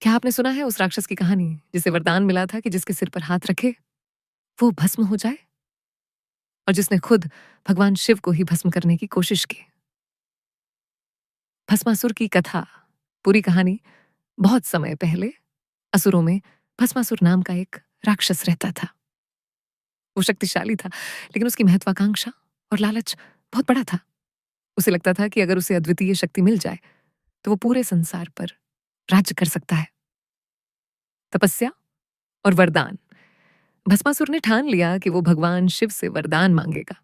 क्या आपने सुना है उस राक्षस की कहानी जिसे वरदान मिला था कि जिसके सिर पर हाथ रखे वो भस्म हो जाए, और जिसने खुद भगवान शिव को ही भस्म करने की कोशिश की? भस्मासुर की कथा। पूरी कहानी। बहुत समय पहले असुरों में भस्मासुर नाम का एक राक्षस रहता था। वो शक्तिशाली था, लेकिन उसकी महत्वाकांक्षा और लालच बहुत बड़ा था। उसे लगता था कि अगर उसे अद्वितीय शक्ति मिल जाए तो वो पूरे संसार पर राज्य कर सकता है। तपस्या और वरदान। भस्मासुर ने ठान लिया कि वो भगवान शिव से वरदान मांगेगा।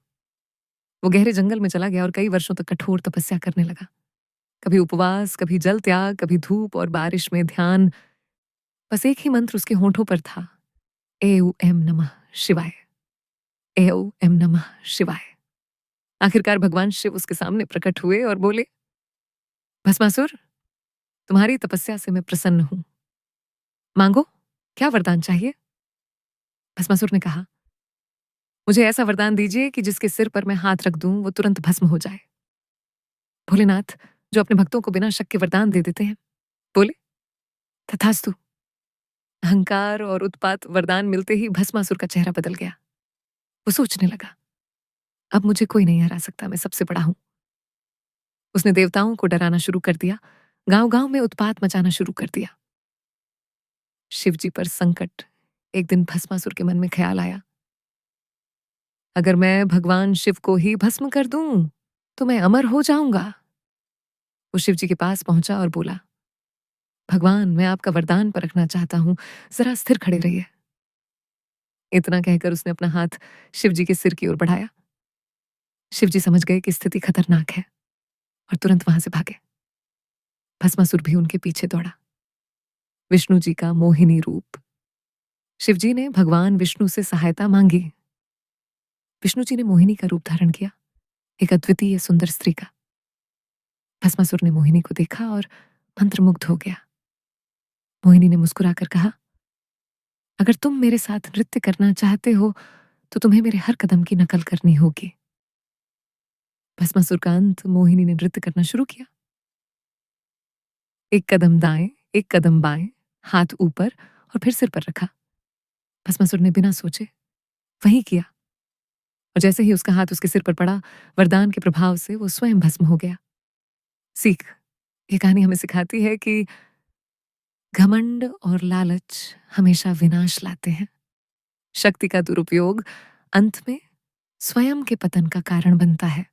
वो गहरे जंगल में चला गया और कई वर्षों तक कठोर तपस्या करने लगा। कभी उपवास, कभी जल त्याग, कभी धूप और बारिश में ध्यान। बस एक ही मंत्र उसके होठों पर था, एऊ एम नमः शिवाय, एऊ एम नमः शिवाय। आखिरकार भगवान शिव उसके सामने प्रकट हुए और बोले, भस्मासुर, तुम्हारी तपस्या से मैं प्रसन्न हूं। मांगो, क्या वरदान चाहिए? भस्मासुर ने कहा, मुझे ऐसा वरदान दीजिए कि जिसके सिर पर मैं हाथ रख दूं वो तुरंत भस्म हो जाए। भोलेनाथ, जो अपने भक्तों को बिना शक के वरदान दे देते हैं, बोले, तथास्तु। अहंकार और उत्पात वरदान मिलते ही भस्मासुर का चेहरा बदल गया। वो सोचने लगा, अब मुझे कोई नहीं हरा सकता, मैं सबसे बड़ा हूं। उसने देवताओं को डराना शुरू कर दिया, गांव गांव में उत्पात मचाना शुरू कर दिया। शिव जी पर संकट। एक दिन भस्मासुर के मन में ख्याल आया, अगर मैं भगवान शिव को ही भस्म कर दूं तो मैं अमर हो जाऊंगा। वो शिव जी के पास पहुंचा और बोला, भगवान, मैं आपका वरदान परखना चाहता हूं, जरा स्थिर खड़े रहिए। इतना कहकर उसने अपना हाथ शिव जी के सिर की ओर बढ़ाया। शिव जी समझ गए कि स्थिति खतरनाक है और तुरंत वहां से भागे। भस्मासुर भी उनके पीछे दौड़ा। विष्णु जी का मोहिनी रूप। शिव जी ने भगवान विष्णु से सहायता मांगी। विष्णु जी ने मोहिनी का रूप धारण किया, एक अद्वितीय सुंदर स्त्री का। भस्मासुर ने मोहिनी को देखा और मंत्रमुग्ध हो गया। मोहिनी ने मुस्कुराकर कहा, अगर तुम मेरे साथ नृत्य करना चाहते हो तो तुम्हें मेरे हर कदम की नकल करनी होगी। भस्मासुर का अंत। मोहिनी ने नृत्य करना शुरू किया। एक कदम दाएं, एक कदम बाएं, हाथ ऊपर और फिर सिर पर रखा। भस्मासुर ने बिना सोचे वही किया, और जैसे ही उसका हाथ उसके सिर पर पड़ा, वरदान के प्रभाव से वो स्वयं भस्म हो गया। सीख। ये कहानी हमें सिखाती है कि घमंड और लालच हमेशा विनाश लाते हैं। शक्ति का दुरुपयोग अंत में स्वयं के पतन का कारण बनता है।